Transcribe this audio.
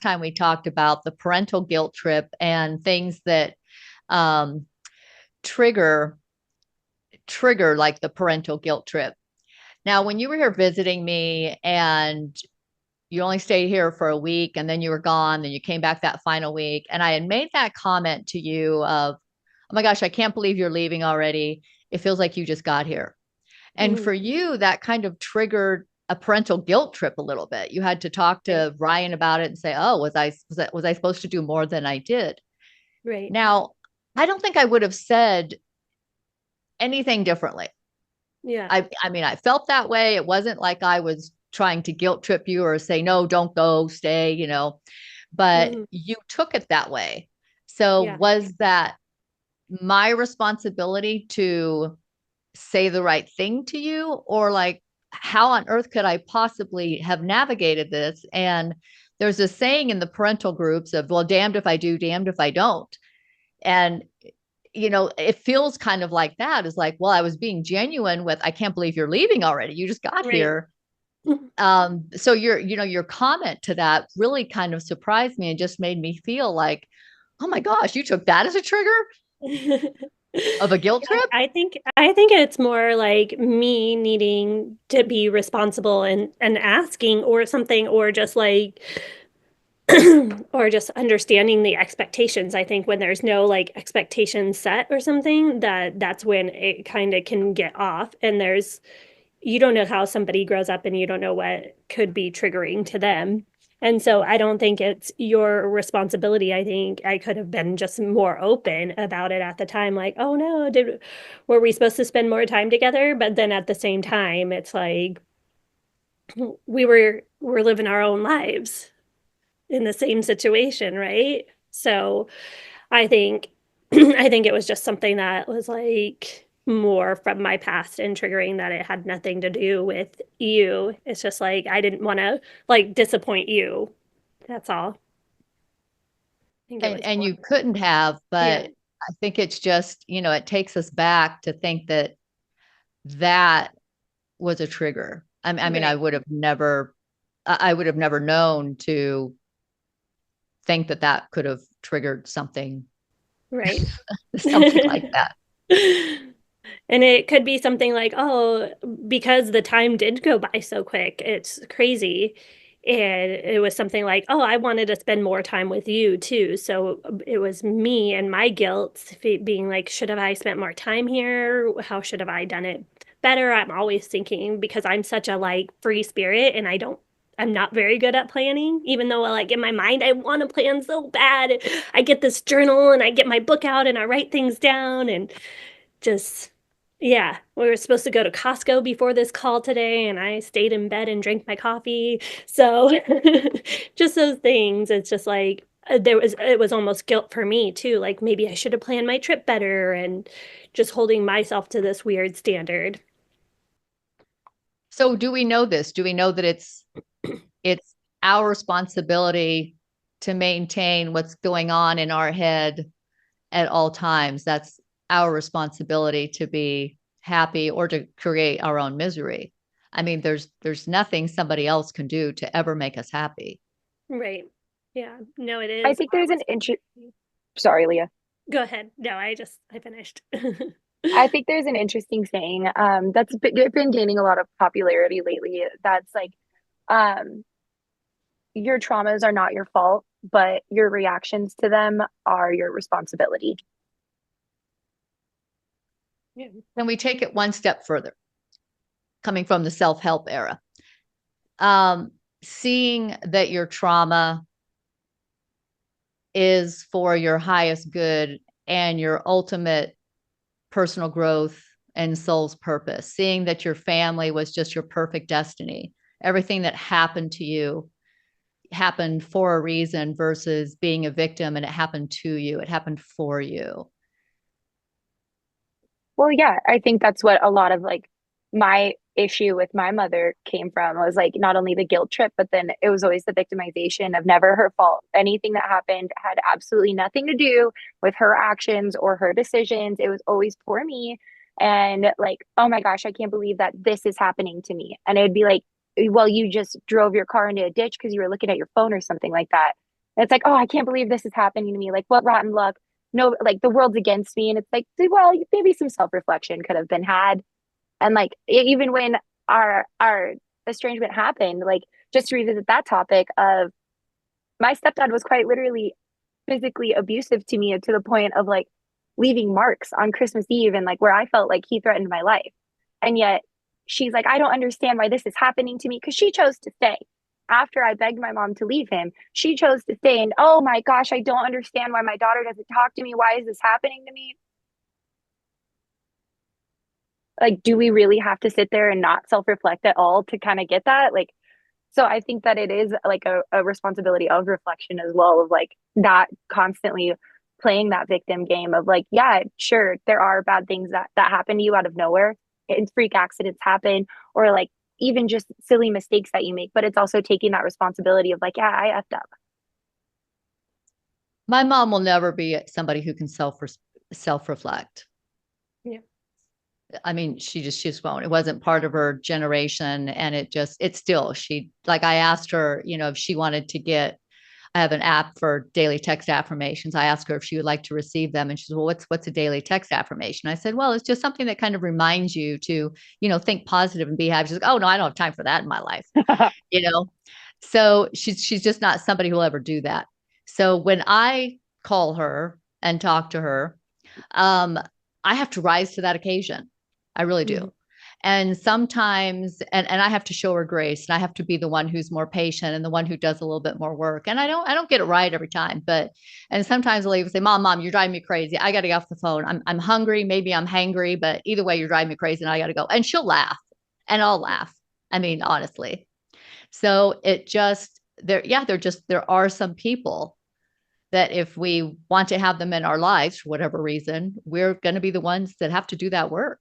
time we talked about the parental guilt trip and things that um, trigger like the parental guilt trip. Now, when you were here visiting me and you only stayed here for a week and then you were gone, then you came back that final week, and I had made that comment to you of, oh my gosh, I can't believe you're leaving already. It feels like you just got here. And Mhm. for you, that kind of triggered a parental guilt trip a little bit. You had to talk Right. to Ryan about it and say, "Oh, was I supposed to do more than I did?" Right. Now, I don't think I would have said anything differently. Yeah. I mean, I felt that way. It wasn't like I was trying to guilt trip you or say, "No, don't go, stay," but Mhm. you took it that way. So Yeah. was that my responsibility to say the right thing to you, or like how on earth could I possibly have navigated this? And there's a saying in the parental groups of, well, damned if I do, damned if I don't. And it feels kind of like that is like, well, I was being genuine with, I can't believe you're leaving already, you just got Right. here. So your comment to that really kind of surprised me and just made me feel like, oh my gosh, you took that as a trigger of a guilt Yeah, trip. I think it's more like me needing to be responsible and asking or something, or just like or just understanding the expectations. I think when there's no like expectations set or something, that's when it kind of can get off. And you don't know how somebody grows up and you don't know what could be triggering to them. And so I don't think it's your responsibility. I think I could have been just more open about it at the time, like, oh no, were we supposed to spend more time together? But then at the same we're living our own lives in the same situation, right? So I think I think it was just something that was like more from my past and triggering, that it had nothing to do with you. It's just like I didn't want to like disappoint you. That's all. I think it and was and more. you couldn't have, Yeah. but I think it's just, it takes us back to think that that was a trigger. I mean, Right. I would have never known to think that that could have triggered something Right. something like that. And it could be something like, oh, because the time did go by so quick, it's crazy. And it was something like, oh, I wanted to spend more time with you too. So it was me and my guilt being like, should have I spent more time here? How should have I done it better? I'm always thinking, because I'm such a like free spirit and I'm not very good at planning, even though like in my mind I want to plan so bad. I get this journal and I get my book out and I write things down and just yeah, we were supposed to go to Costco before this call today, and I stayed in bed and drank my coffee. So just those things. It's just like it was almost guilt for me too. Like maybe I should have planned my trip better, and just holding myself to this weird standard. So do we know this? Do we know that it's our responsibility to maintain what's going on in our head at all times? That's our responsibility to be happy or to create our own misery. I mean, there's nothing somebody else can do to ever make us happy. Right. Yeah. No, it I is think our there's an responsibility. sorry, Leah. Go ahead. No, I finished. I think there's an interesting saying that's been gaining a lot of popularity lately. That's like, um, your traumas are not your fault, but your reactions to them are your responsibility. Yeah. Then we take it one step further, coming from the self-help era. Um, Seeing that your trauma is for your highest good and your ultimate personal growth and soul's purpose, seeing that your family was just your perfect destiny. Everything that happened to you happened for a reason versus being a victim and it happened to you, it happened for you. Well, yeah, I think that's what a lot of like my issue with my mother came from, was like not only the guilt trip, but then it was always the victimization of never her fault. Anything that happened had absolutely nothing to do with her actions or her decisions. It was always poor me. And like, oh my gosh, I can't believe that this is happening to me. And it'd be like, well, you just drove your car into a ditch because you were looking at your phone or something like that. it's like, oh, I can't believe this is happening to me. Like, what rotten luck. No, like the world's against me. And it's like, well, maybe some self-reflection could have been had. And like even when our estrangement happened, like just to revisit that topic of my stepdad was quite literally physically abusive to me to the point of like leaving marks on Christmas Eve and like where I felt like he threatened my life. And yet she's like, I don't understand why this is happening to me because she chose to stay. After I begged my mom to leave him, she chose to stay. And oh my gosh, I don't understand why my daughter doesn't talk to me. Why is this happening to me? Like, do we really have to sit there and not self reflect at all to kind of get that? Like, so I think that it is like a responsibility of reflection as well, of like not constantly playing that victim game of like, yeah, sure, there are bad things that happen to you out of nowhere, and freak accidents happen, or like even just silly mistakes that you make. But it's also taking that responsibility of like, yeah, I effed up. My mom will never be somebody who can self reflect. Yeah. I mean, she just won't. It wasn't part of her generation. And it's still, like I asked her, if she wanted to I have an app for daily text affirmations. I asked her if she would like to receive them. And she said, well, what's a daily text affirmation? I said, well, it's just something that kind of reminds you to, think positive and be happy. She's like, oh no, I don't have time for that in my life. you know? So she's just not somebody who'll ever do that. So when I call her and talk to her, um, I have to rise to that occasion. I really do. Mhm. And sometimes, and I have to show her grace, and I have to be the one who's more patient and the one who does a little bit more work. And I don't get it right every time, and sometimes I'll even say, Mom, you're driving me crazy. I got to get off the phone. I'm hungry. Maybe I'm hangry, but either way, you're driving me crazy and I got to go. And she'll laugh and I'll laugh. I mean, honestly. So there are some people that if we want to have them in our lives for whatever reason, we're going to be the ones that have to do that work.